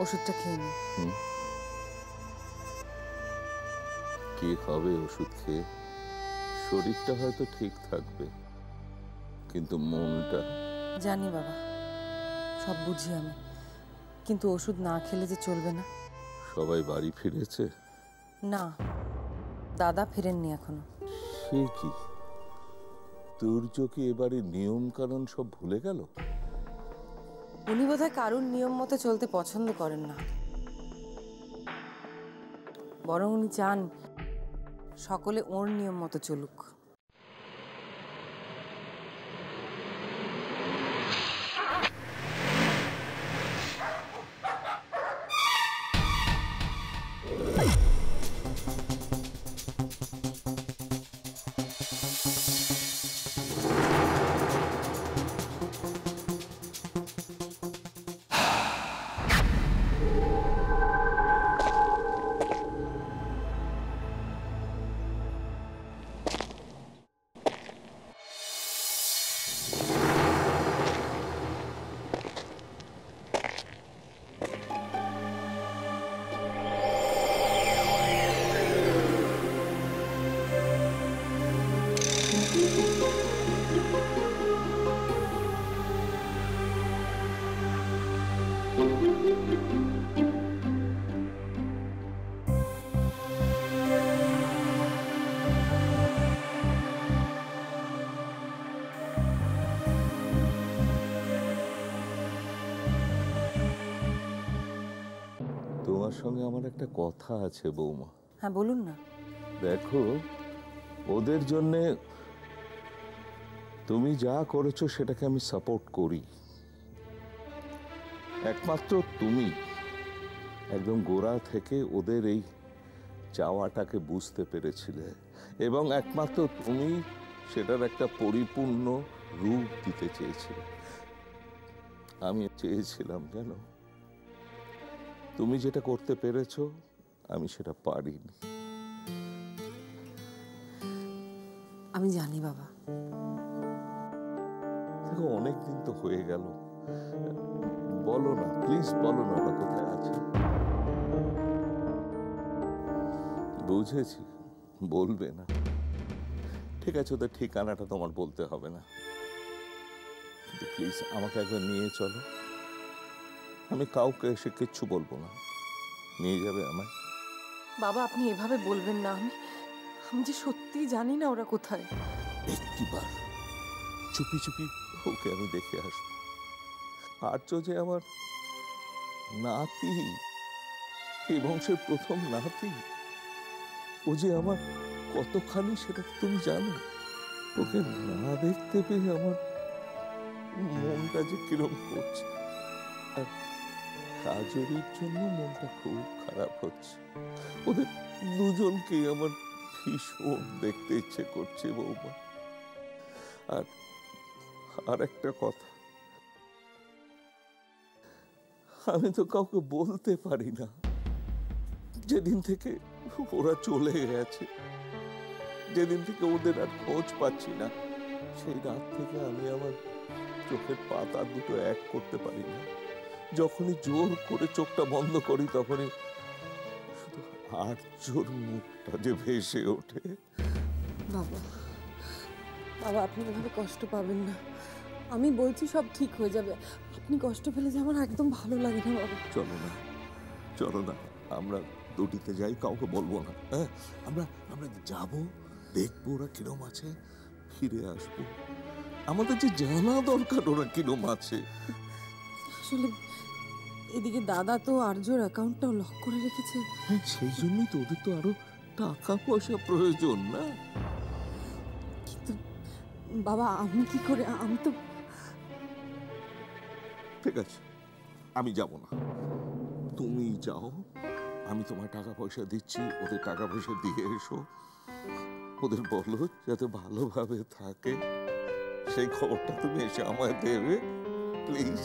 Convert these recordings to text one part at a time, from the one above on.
ওষুধটা খেয়ে নিন। কি হবে ওষুধ খেয়ে? শরীরটা হয়তো ঠিক থাকবে, কিন্তু মনটা। জানি বাবা, সব বুঝি আমি, কিন্তু ওষুধ না খেলে যে চলবে না। সবাই বাড়ি ফিরেছে? না, দাদা ফেরেননি এখনো। সে কি, দুর্য কি এবারে নিয়ম কানুন সব ভুলে গেল? উনি বোধহয় কারুর নিয়ম মতো চলতে পছন্দ করেন না, বরং উনি চান সকলে ওর নিয়ম মতো চলুক। তোমার সঙ্গে আমার একটা কথা আছে বৌমা। হ্যাঁ বলুন না। দেখো, ওদের জন্যে তুমি যা করেছো সেটাকে আমি সাপোর্ট করি। একমাত্র তুমি একদম গোড়া থেকে ওদের এই চাওয়াটাকে বুঝতে পেরেছিলে, এবং একমাত্র তুমি সেটার একটা পরিপূর্ণ রূপ দিতে চেয়েছিলে। আমি চেয়েছিলাম যেন তুমি যেটা করতে পেরেছো আমি সেটা পারিনি। আমি জানি বাবা। দেখো, অনেকদিন তো হয়ে গেল, বলো না প্লিজ, বলো না ওরা কোথায় আছে। বুঝেছি, বলবে না, ঠিক আছে, ওদের ঠিকানাটা তোমার বলতে হবে না, কিন্তু প্লিজ আমাকে একবার নিয়ে চলো। আমি কাউকে এসে কিচ্ছু বলবো না, নিয়ে যাবে আমায়। বাবা আপনি এভাবে বলবেন না, আমি যে সত্যি জানি না ওরা কোথায়। একটিবার চুপি চুপি ওকে আমি দেখে আসবো। আর্য যে আমার নাতি, এই বংশের প্রথম নাতি, ও যে আমার কতখানি সেটা তুমি জানো। ওকে না দেখতে পেয়ে আমার মনটা যে কিরম করছে, আর কাজরির জন্য মনটা খুব খারাপ হচ্ছে। ওদের দুজনকে আমার ভীষণ দেখতে ইচ্ছে করছে বৌমা। আর একটা কথা, আমি তো কাউকে বলতে পারি না। যেদিন থেকে ওরা চলে গেছে, যেদিন থেকে ওদের আর খোঁজ পাচ্ছি না, সেই রাত থেকে আমি আমার চোখের পাতা দুটো এক করতে পারি না। যখনই জোর করে চোখটা বন্ধ করি তখনই শুধু আর্যর মুখটা যে ভেসে ওঠে। বাবা, বাবা আপনি এভাবে কষ্ট পাবেন না, আমি বলছি সব ঠিক হয়ে যাবে। আপনি কষ্ট পেলে যে আমার একদম ভালো লাগে না বাবা। চলো না, চলো না, আমরা দুটিতে যাই, কাউকে বলবো না। হ্যাঁ, আমরা আমরা যাবো, দেখবো ওরা কিরম আছে, ফিরে আসবো। আমাদের যে জানা দরকার ওরা কিরম আছে। আসলে এদিকে দাদা তো আর্যর অ্যাকাউন্টটাও লক করে রেখেছে। হ্যাঁ, সেই জন্যই তো ওদের তো আরো টাকা পয়সা প্রয়োজন না। কিন্তু বাবা আমি কি করে, আমি তো। ঠিক আছে, আমি যাব না, তুমি যাও। আমি তোমার টাকা পয়সা দিচ্ছি, ওদের টাকা পয়সা দিয়ে এসো। ওদের বলো যাতে ভালোভাবে থাকে, সেই খবরটা তুমি এসে আমায় দেবে প্লিজ।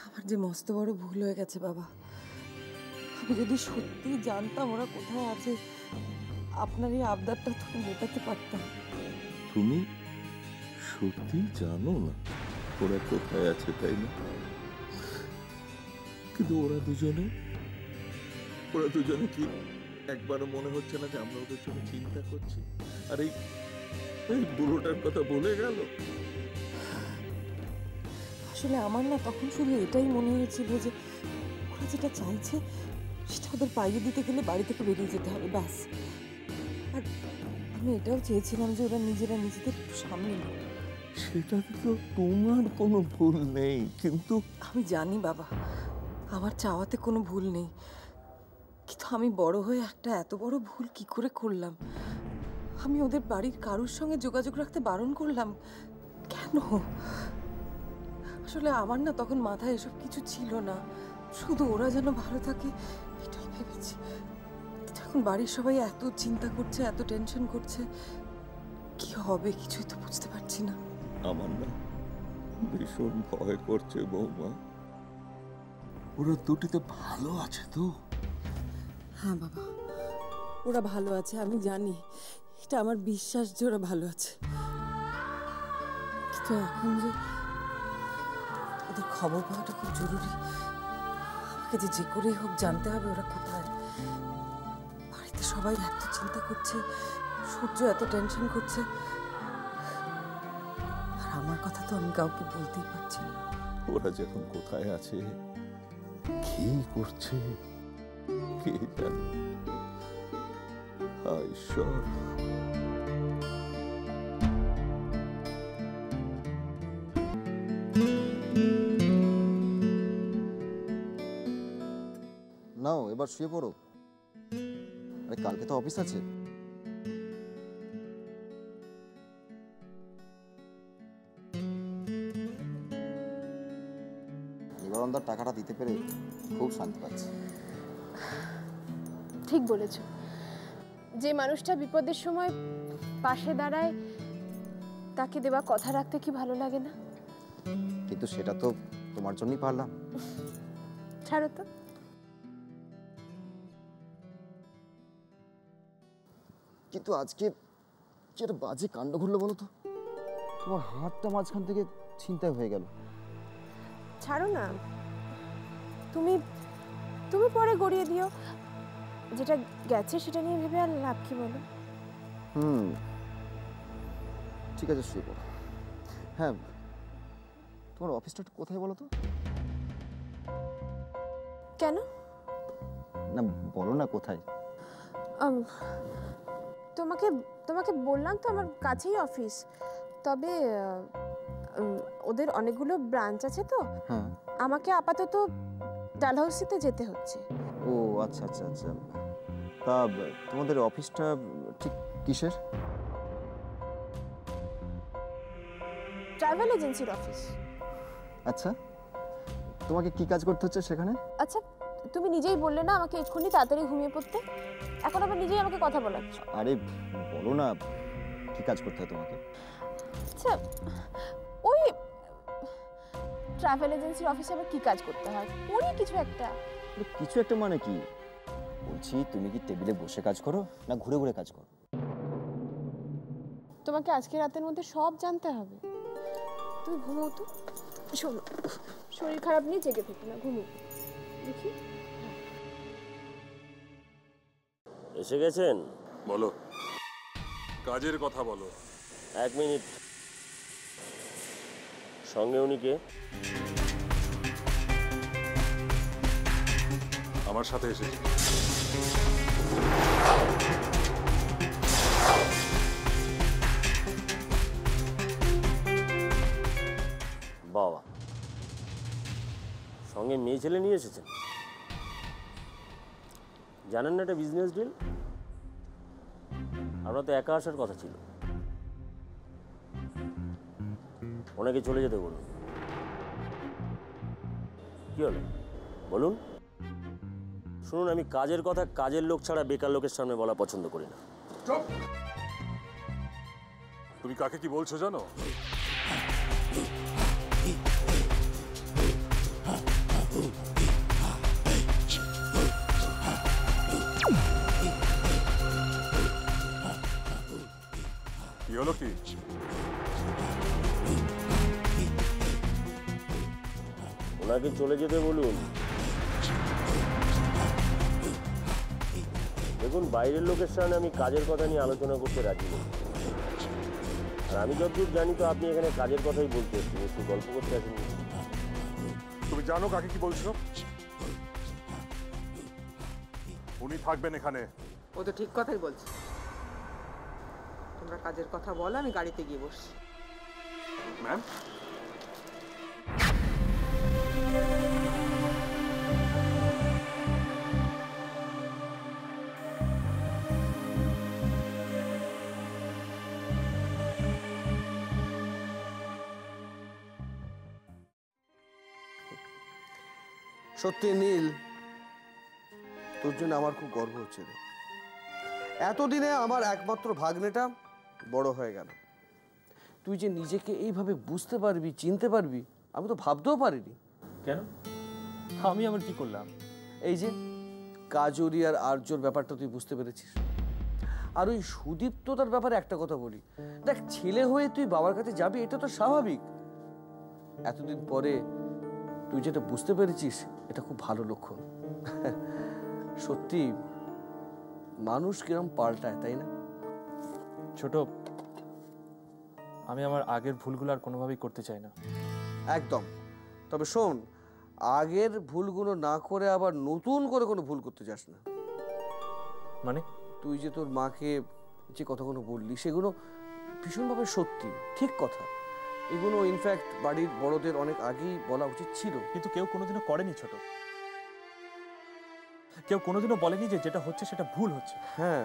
আমার যে মস্ত বড় ভুল হয়ে গেছে বাবা। আমি যদি সত্যি জানতাম ওরা কোথায় আছে, আপনার এই আবদারটা তো মেটাতে পারতাম। তুমি সত্যি জানো না? ওরা কোথায় আছে, তাই না? কিন্তু ওরা দুজনে কি একবারও মনে হচ্ছে না যে আমরা ওদের জন্য চিন্তা করছি? আর এই এই বুড়োটার কথা বলে গেল। আসলে আমার না তখন শুধু এটাই মনে হয়েছিল যে ওরা যেটা চাইছে সেটা ওদের পাইয়ে দিতে গেলে বাড়ি থেকে বেরিয়ে যেতে হবে, ব্যাস। আর আমি এটাও চেয়েছিলাম যে ওরা নিজেরা নিজেদের একটু সামনে নিক। সেটাতে তো তোমার কোনো ভুল নেই, কিন্তু আমি জানি বাবা, আমার চাওয়াতে কোনো ভুল নেই, কিন্তু আমি বড় হয়ে একটা এত বড় ভুল কি করে করলাম? আমি ওদের বাড়ির কারোর সঙ্গে যোগাযোগ রাখতে বারণ করলাম কেন? আসলে আমার না তখন মাথায় এসব কিছু ছিল না, শুধু ওরা যেন ভালো থাকে এটাই ভেবেছি। কিন্তু এখন বাড়ির সবাই এত চিন্তা করছে, এত টেনশন করছে, কি হবে কিছুই তো বুঝতে পারছি না। আমার না ভীষণ ভয় করছে বৌমা। ওরা দুটিতে ভালো আছে তো? হ্যাঁ বাবা, ওরা ভালো আছে, আমি জানি, এটা আমার বিশ্বাস যে ওরা ভালো আছে। কিন্তু এখন যে ওদের খবর পাওয়াটা খুব জরুরি। আমাকে যে করেই হোক জানতে হবে ওরা কোথায়। বাড়িতে সবাই এত চিন্তা করছে, সূর্য এত টেনশন করছে, আর আমার কথা তো আমি কাউকে বলতেই পারছি না। ওরা যখন কোথায় আছে, কি করছে, কে জানে। হায় ঈশ্বর। নাও এবার শুয়ে পড়ো। আরে কালকে তো অফিস আছে। নিবারণদার টাকাটা দিতে পেরে খুব শান্তি পাচ্ছি। ঠিক বলেছ, যে মানুষটা বিপদের সময় পাশে দাঁড়ায় তাকে দেওয়া কথা রাখতে কি ভালো লাগে না? কিন্তু সেটা তো তোমার জন্যই পারলাম। ছাড়ো তো। কিন্তু আজকে কি একটা বাজে কাণ্ড ঘটলো বলো তো? তোমার হাতটা মাঝখান থেকে ছিনতাই হয়ে গেল। ছাড়ো না, তুমি তুমি পরে গড়িয়ে দিও। যেটা গেছে সেটা নিয়ে ভেবে আর লাভ কি বলো? ঠিক আছে, শুয়ে পড়ো। হ্যাঁ, তোমার অফিসটা কোথায় বলো তো? কেন? না বলো না কোথায়। তোমাকে তোমাকে বললাম তো আমার কাছেই অফিস, তবে ওদের অনেকগুলো ব্রাঞ্চ আছে তো হ্যাঁ, আমাকে আপাতত ডালহাউসিতে যেতে হচ্ছে। ও আচ্ছা আচ্ছা আচ্ছা। তা তোমাদের অফিসটা ঠিক কিসের? ট্রাভেল এজেন্সির অফিস। আচ্ছা, তোমাকে কি কাজ করতে হচ্ছে সেখানে? আচ্ছা, তুমি নিজেই বললে না আমাকে এক্ষুনি তাড়াতাড়ি ঘুমিয়ে পড়তে, এখন আবার নিজেই আমাকে কথা বলাচ্ছ। আরে বলো না কি কাজ করতে হয় তোমাকে। আচ্ছা, ওই ট্রাভেল এজেন্সির অফিসে আবার কি কাজ করতে হয়? ওই কিছু একটা। কিছু একটা মানে কি? বলছি তুমি কি টেবিলে বসে কাজ করো না ঘুরে ঘুরে কাজ করো? তোমাকে আজকে রাতের মধ্যে সব জানতে হবে। তুমি ঘুমো তো। শোনো, শরীর খারাপ নিয়ে জেগে থেকো না, ঘুমো দেখি। এসে গেছেন? বলো, কাজের কথা বলো। 1 মিনিট। সঙ্গে উনি কে? আমার সাথে এসেছে। বাবা, সঙ্গে মেয়ে ছেলে নিয়ে এসেছেন? জানেন না এটা বিজনেস ডিল? আমরা তো একা আসার কথা ছিল। ওনাকে চলে যেতে বলুন। কি হলো বলুন? শুনুন, আমি কাজের কথা কাজের লোক ছাড়া বেকার লোকের সামনে বলা পছন্দ করি না। চুপ! তুমি কাকে কি বলছো জানো? কি হলো কি? ওনাকে চলে যেতে বলুন। দেখুন, বাইরের লোকের সামনে আমি কাজের কথা নিয়ে আলোচনা করতে রাজি নই। আর আমি যতদূর জানি তো আপনি এখানে কাজের কথাই বলতে এসেছেন, একটু গল্প করতে আসেন। তুমি জানো কাকে কি বলছো? উনি থাকবেন এখানে। ও তো ঠিক কথাই বলছে। তোমরা কাজের কথা বলো, আমি গাড়িতে গিয়ে বসছি। ম্যাম, সত্যি নীল, তোর জন্য আমার খুব গর্ব হচ্ছে রে। এতদিনে আমার একমাত্র ভাগ্নেটা বড় হয়ে গেল। তুই যে নিজেকে এইভাবে বুঝতে পারবি, চিনতে পারবি, আমি তো ভাবতেও পারিনি। কেন? আমি আবার কি করলাম? এই যে কাজরি আর আর্যর ব্যাপারটা তুই বুঝতে পেরেছিস। আর ওই সুদীপ্ততার ব্যাপারে একটা কথা বলি, দেখ, ছেলে হয়ে তুই বাবার কাছে যাবি, এটা তো স্বাভাবিক। এতদিন পরে তুই যেটা বুঝতে পেরেছিস, এটা খুব ভালো লক্ষণ। সত্যি মানুষ কিরম পাল্টায়, তাই না? ছোট, আমি আমার আগের ভুলগুলো আর কোনোভাবেই করতে চাই না। একদম। তবে শোন, আগের ভুলগুলো না করে আবার নতুন করে কোনো ভুল করতে যাস না। মানে? তুই যে তোর মাকে যে কথাগুলো বললি, সেগুলো ভীষণভাবে সত্যি, ঠিক কথা। এগুলো ইনফ্যাক্ট বাড়ির বড়দের অনেক আগেই বলা উচিত ছিল। কিন্তু কেউ কোনোদিনও করেনি ছোট। কেউ কোনোদিনও বলেনি যে যেটা হচ্ছে সেটা ভুল হচ্ছে। হ্যাঁ,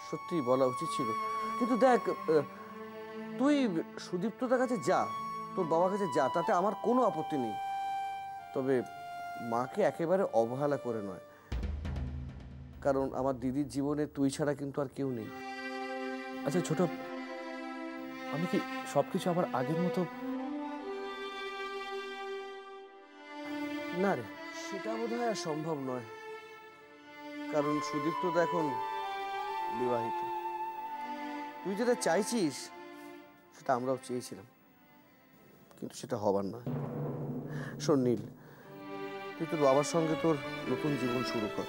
সত্যি বলা উচিত ছিল। কিন্তু দেখ, তুই সুদীপ্ততার কাছে যা, তোর বাবার কাছে যা, তাতে আমার কোনো আপত্তি নেই। তবে মাকে একেবারে অবহেলা করে নয়, কারণ আমার দিদির জীবনে তুই ছাড়া কিন্তু আর কেউ নেই। আচ্ছা ছোট, আমি কি সবকিছু আবার আগের মতো? না রে, সেটা বোধহয় আর সম্ভব নয়, কারণ সুদীপ্ত তো এখন বিবাহিত। তুই যেটা চাইছিস সেটা আমরাও চেয়েছিলাম, কিন্তু সেটা হবার নয়। শোন নীল, তুই তোর বাবার সঙ্গে তোর নতুন জীবন শুরু কর,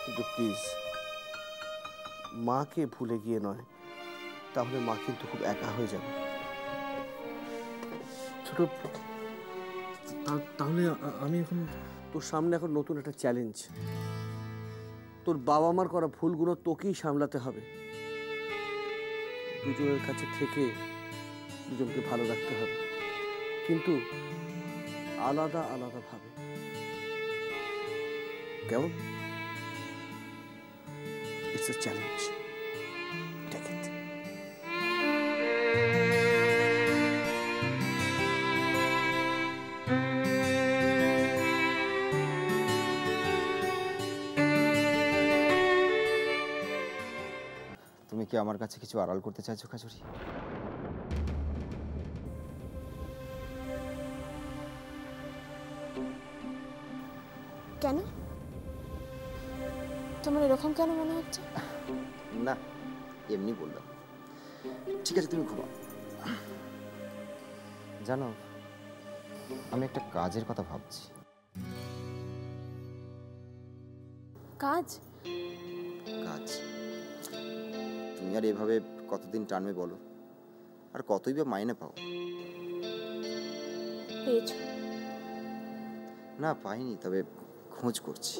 কিন্তু প্লিজ মাকে ভুলে গিয়ে নয়, তাহলে মা কিন্তু খুব একা হয়ে যাবে। ছোট, তাহলে আমি এখন তোর সামনে এখন নতুন একটা চ্যালেঞ্জ। তোর বাবা মার করা ভুলগুলো তোকেই সামলাতে হবে। দুজনের কাছে থেকে দুজনকে ভালো রাখতে হবে, কিন্তু আলাদা আলাদা ভাবে। কেমন? It's a challenge. Take it. তুমি কি আমার কাছে কিছু আড়াল করতে চাইছো কাজরি? কেন? তোমার এরকম কেন মনে হচ্ছে? না, এমনি বললাম। ঠিক আছে, তুমি ঘুমাও। জানো, আমি একটা কাজের কথা ভাবছি। কাজ? কাজ? তুমি আর এভাবে কতদিন টানবে বলো? আর কতই বা মাইনে পাও? পেয়েছো? না, পাইনি, তবে খোঁজ করছি।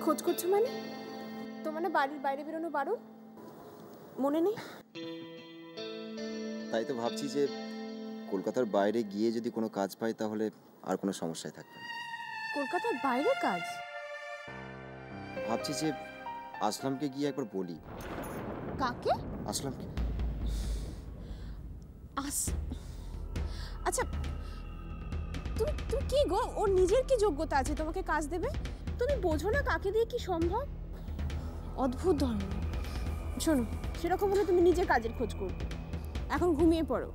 খোঁজ করছো মানে? তোমার না বাড়ির বাইরে বেরোনো বারণ? মনে নেই? তাই তো ভাবছি যে কলকাতার বাইরে গিয়ে যদি কোনো কাজ পাই তাহলে আর কোনো সমস্যায় থাকবে না। কলকাতার বাইরে কাজ? ভাবছি যে আসলামকে গিয়ে একবার বলি। কাকে? আসলামকে। আচ্ছা, তুমি তুমি কি গো, ওর নিজের কি যোগ্যতা আছে তোমাকে কাজ দেবে? তুমি বোঝো না কাকে দিয়ে কি সম্ভব? অদ্ভুত ধরনের। শোনো, সেরকম হলে তুমি নিজে কাজের খোঁজ করবে। এখন ঘুমিয়ে পড়ো।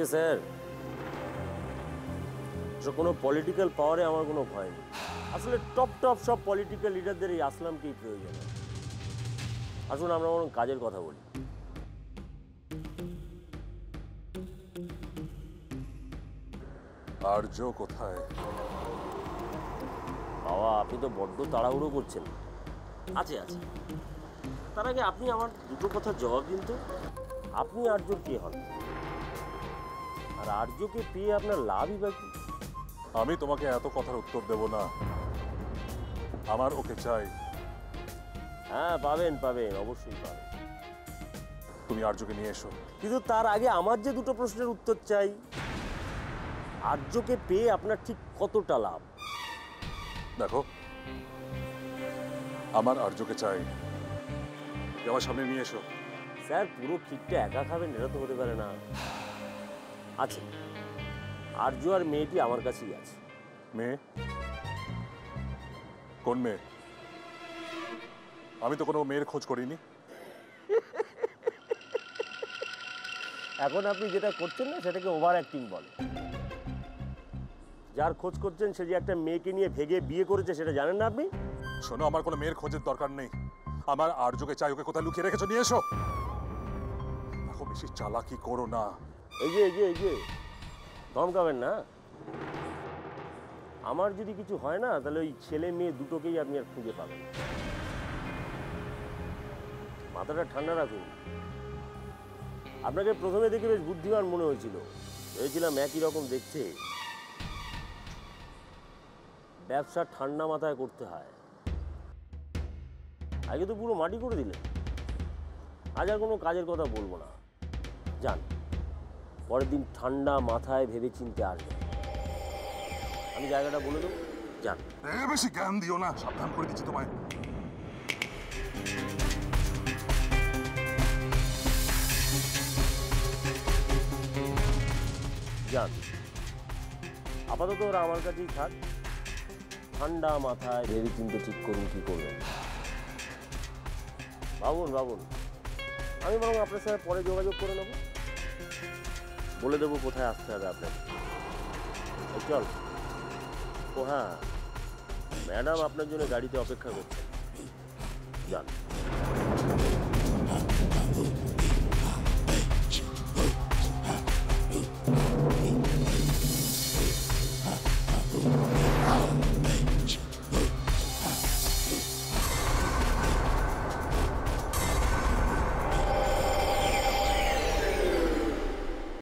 যে স্যার, কোনো পলিটিক্যাল পাওয়ারে আমার কোনো ভয় নেই। আসলে টপ সব পলিটিক্যাল লিডারদের এই আসলামকেই প্রয়োজন। আসুন আমরা বরং কাজের কথা বলি। আর্য কোথায়? বাবা, আপনি তো বড্ড তাড়াহুড়ো করছেন। আছে আছে, তার আগে আপনি আমার দুটো কথার জবাব দিন তো। আপনি আর্যর কে হন? আর আর্যকে পেয়ে আপনার লাভই বা কি? আমি তোমাকে এত কথার উত্তর দেব না। আমার ওকে চাই। হ্যাঁ, পাবেন পাবেন, অবশ্যই পাবেন। তুমি আর্যকে নিয়ে এসো। কিন্তু তার আগে আমার যে দুটো প্রশ্নের উত্তর চাই। আর্যকে পেয়ে আপনার ঠিক কতটা লাভ? দেখো, আমার আর্যকে চাই। আমার সামনে নিয়ে এসো। স্যার, পুরো খিটটা একা খাবেন এটা তো হতে পারে না। আছে, আর্য আর মেয়েটি আমার কাছেই আছে। মেয়ে? কোন মেয়ে? আমি তো কোনো মেয়ের খোঁজ করিনি। এখন আপনি যেটা করছেন না, সেটাকে ওভার অ্যাক্টিং বলে। যার খোঁজ করছেন সে যে একটা মেয়েকে নিয়ে ভেগে বিয়ে করেছে, সেটা জানেন না আপনি? শোনো, আমার কোনো মেয়ের খোঁজের দরকার নেই। আমার আর্যকে চাই। ওকে কোথায় লুকিয়ে রেখেছো, নিয়ে এসো। দেখো, বেশি চালাকি করো না। এই যে ধমকাবেন না। আমার যদি কিছু হয় না, তাহলে ওই ছেলে মেয়ে দুটোকেই আপনি আর খুঁজে পাবেন। মাথাটা ঠান্ডা রাখুন। আপনাকে প্রথমে দেখে বেশ বুদ্ধিমান মনে হয়েছিল, ভেবেছিলাম একই রকম দেখতে। ব্যবসা ঠান্ডা মাথায় করতে হয়। আগে তো পুরো মাটি করে দিলেন। আজ আর কোনো কাজের কথা বলবো না, যান। পরের দিন ঠান্ডা মাথায় ভেবে চিনতে আসবেন। আমি জায়গাটা বলে দেবো, যান। বেশি জ্ঞান দিও না, সাবধান করে দিচ্ছি তোমায়। যান, আপাতত ওরা আমার কাছেই থাক। ঠান্ডা মাথায় ভেবে চিনতে ঠিক করুন কি করবেন। ভাবুন। আমি বরং আপনার সাথে পরে যোগাযোগ করে নেব, বলে দেবো কোথায় আসতে হবে আপনাকে। চল। ও হ্যাঁ, ম্যাডাম আপনার জন্য গাড়িতে অপেক্ষা করছে। যান।